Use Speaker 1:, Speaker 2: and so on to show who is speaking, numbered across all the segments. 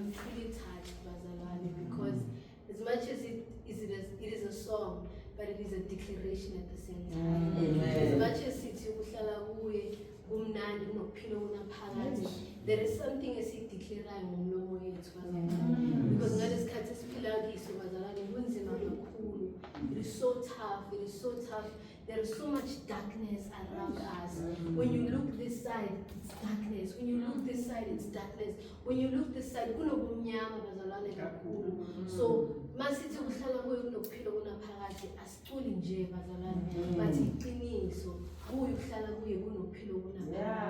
Speaker 1: I'm truly touched, Bazalwane, because as much as it is a song, but it is a declaration at the same time. As much as there is something esiyideclarayo ngomlomo wethu, Bazalwane, because ngalesi siphila kiso, Bazalwane, kunzima kakhulu. It is so tough. It is so tough. There is so much darkness around us. When you look this side, it's darkness. When you look this side, it's darkness. When you look this side, kunobunyama, Bazalwane, kakhulu. So masithi kuhlala kuyo kunokuphila kunaphakade asiculi nje, Bazalwane, bathi iqiniso kuyo kuhlala kuye kunokuphila kunaphakade.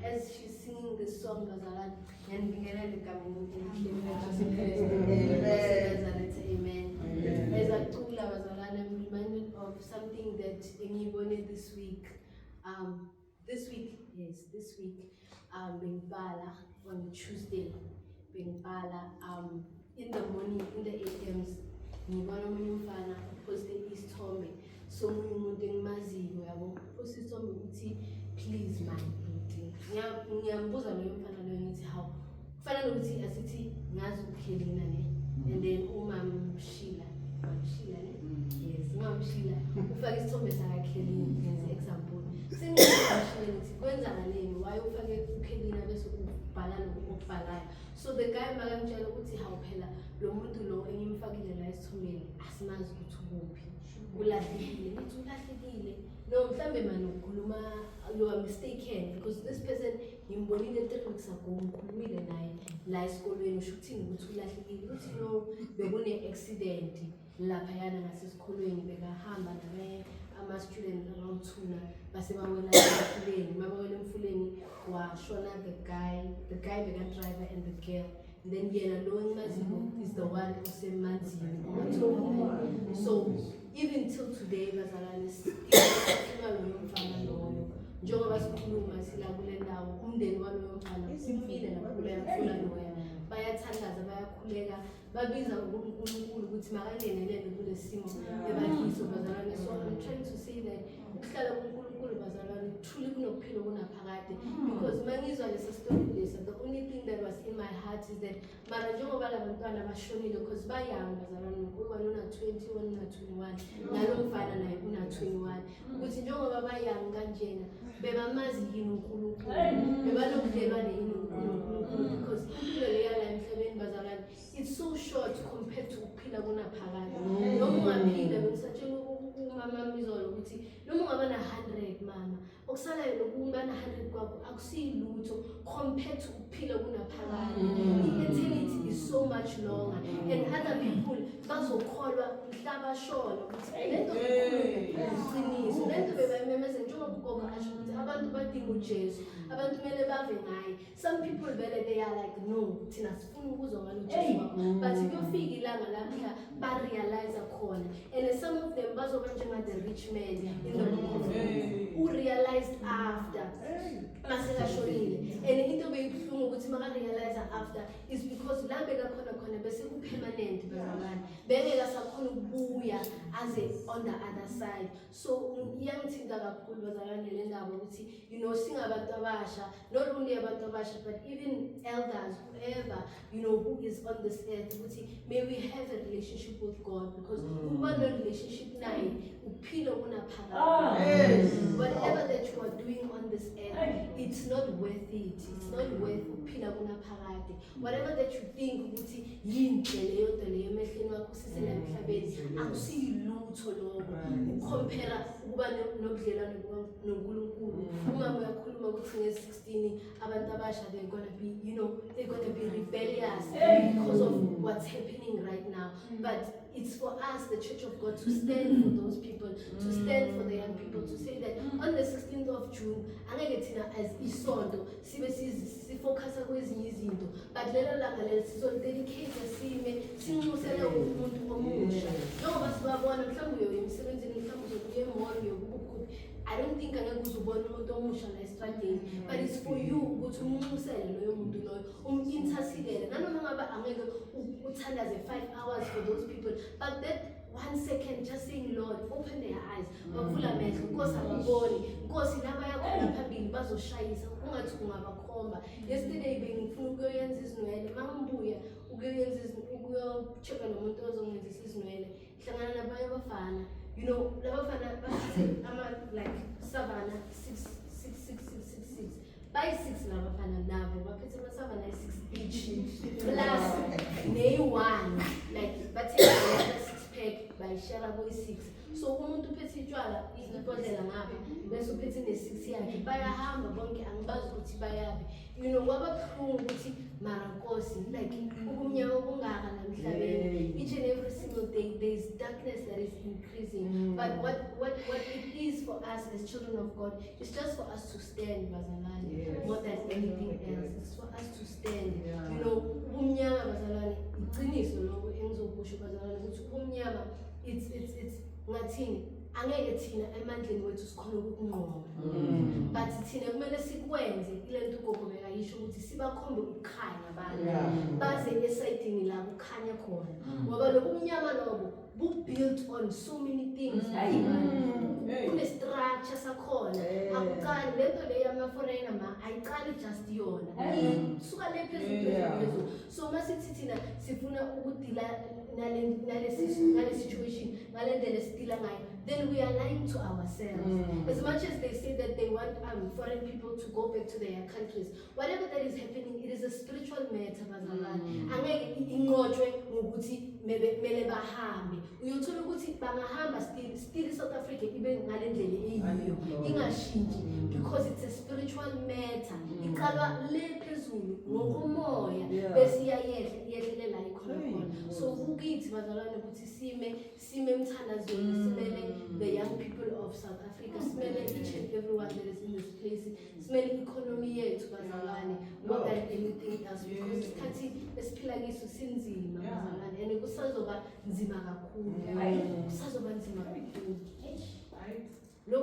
Speaker 1: As she's singing this song, Bazalwane, ngiyangibingelela egameni elihle. Amen. As I told Bazalwane, I'm reminded of something that ngiyibone this week. This week, Bengibala on Tuesday, Bengibala, in the morning, in the AMs, ngibona omunye umfana poste isithombe so omunye umuntu engimaziyo yabo poste isithombe ukuthi please my beauty. Ngiyambuza loyo mfana loyo ngithi how kufanele ukuthi asithi ngazi ukukhelina ne, and then umamshila ne, yes, umamshila ufake isithombe sakakhelina as example. Sengiyashila ukuthi kwenzakaleni why ufake ukhelina bese ubhala lokubhalayo. So the guy makamtshela ukuthi hawu phela lo muntu lo engimfakile la esithombeni asimazi ukuthi ukuphi, ulahlekile. Ngithi ulahlekile no, mhlambe manje ukhuluma, you are mistaken because this person ngimbonile 3 weeks ago ngikhulumile naye la esikolweni usho ukuthini ukuthi ulahlekile. Uthi no, bekune accident lapha yana ngasesikolweni bekahamba naye ama-student around 2 base bawela emfuleni. Mabawela emfuleni washona the guy beka-driver and the girl. Then yena lo engimaziyo is the one osemanzini. So even till today, Bazalwane, sikhuluma loyo mfana loyo. Njengoba sikhuluma sila kule ndawo, umndeni waloyo mfana simfile nakhuleka mfula loya. Bayathandaza, bayakhuleka, babiza uNkulunkulu ukuthi makangenelele kule simo ebakiso, Bazalwane. So I'm trying to say that ukuhlala kuNkulunkulu, Bazalwane, truly kunokuphila kunaphakade. Because mangizwa lesi story lesa, the only thing that was in my heart is that mara njengoba labantwana bashonile because bayanga, Bazalwane, one una 20, one una 21, nalo mfana naye una 21, ukuthi njengoba bayanga kanjena bebamazi yini uNkulunkulu, bebalobudlelwane yini uNkulunkulu, because impilo leyala emhlabeni, Bazalwane, it's so short compared to ukuphila kunaphakade. Noma ungaphila bengisatshela umama Mizolo ukuthi noma 100 mama okusalayo lokuba na 100 kwakho akusiyilutho compared to ukuphila kunaphakade. I-eternity is so much longer and other people bazokholwa mhlaba shona ukuthi lento iqiniso lento bebayimemeza njengoba ugogo asho ukuthi abantu badinga uJesu abantu kumele bave ngaye. Some people vele they are like no thina sifuna ukuzwa ngalo uJesu wakho but kuyofika ilanga lapha ba-realize khona and some of them bazoba njenga the rich man in the book of who realized after masekashonile and into beyibuhlungu ukuthi maka-realize after is because la bekakhona bese ku-permanent bezalwane bengeka sakhona ukubuya aze on the other side. So iyangithinta kakhulu bazalwane le ndaba ukuthi you know singabantu abasha not only abantu abasha but even elders whoever you know who is on this earth ukuthi may we have a relationship with God because ukuba no relationship naye uphilo kunaphakade. Whatever that you are doing on this earth it's not worth it. It's not worth uphila kunaphakade. Whatever that you think ukuthi yinhle leyo nto leyo emehlweni wakho sisela emhlabeni akusiyilutho lokho ukompare ukuba nobudlelwano noNkulunkulu. Umama uyakhuluma ukuthi nge-16 abantu abasha they're going to be you know they're going to be rebellious because of what's happening right now, but it's for us, the Church of God, to stand for those people, to stand for the young people, to say that on the 16th of June, angeke thina as isonto sibe sifocus kwezinye izinto but lelo langa lelo sizolidedicate sime sinxusele umuntu omusha njengoba sibabona mhlawumbe uyoya emsebenzini mhlawumbe uzobuya emall uyobukhuphi. I don't think angeke uzubona umuntu omusha la esitradeni but it's for you ukuthi umnxusele loyo muntu loyo intercede nanoma ngaba angeke uthandaze 5 hours for those people but that 1 second just saying Lord open their eyes bavula amehlo Nkosi ababoni Nkosi laba yakhona phambili bazoshayisa ungathi ungabakhomba. Yesterday bengifuna ukuyenza izinwele mangibuya ukuyochecka nomuntu ozongenzisa izinwele hlangana nabanye abafana you know labafana ama like savana 6 by 6 labafana nabo baphethe amasavana 6 each plus ne1 like bathe 6 pack by share boy 6 so umuntu uphethe itshwala izibhodlela ngapha bese uphethe ne6 yakhe bayahamba bonke angibazi ukuthi bayabe you know kwababuhlungu ukuthi mara Nkosi like ubumnyama obungaka namhlabeni each and every single day there is darkness that is increasing but what it is for us as children of God is just for us to stand bazalwane more than anything else. It's for us to stand you know ubumnyama bazalwane iqiniso lokho engizokusho bazalwane ukuthi ubumnyama it's ngathini angeke thina emandleni wethu sikhona ukukunqoba but thina kumele sikwenze ilento ugogo bekayisho ukuthi sibakhombe ukukhanya abantu baze esayidini la kukhanya khona ngoba lobumnyama lobo bu-built on so many things kune-structure sakhona akuqali lento leyo ama-foreigner ayiqali just yona suka le phezulu so masithi thina sifuna ukudila nale situation ngale ndlela esidila ngayo then we are lying to ourselves. As much as they say that they want foreign people to go back to their countries, whatever that is happening, it is a spiritual matter bazalwane angeke inqotshwe ngokuthi mele bahambe uyothola ukuthi bangahamba still South Africa ibe ngale ndlela eyiyo ingashintshi because it's a spiritual matter iqalwa le phezulu ngokumoya bese iyayehla la ikhona so ukithi bazalwane ukuthi sime emthandazweni simele the young people of South Africa simele each and everyone that is in this place simele economy yethu bazalwane more than anything else because isikhathi esiphila kiso sinzima bazalwane and kusazoba nzima kakhulu kusazoba nzima kakhulu.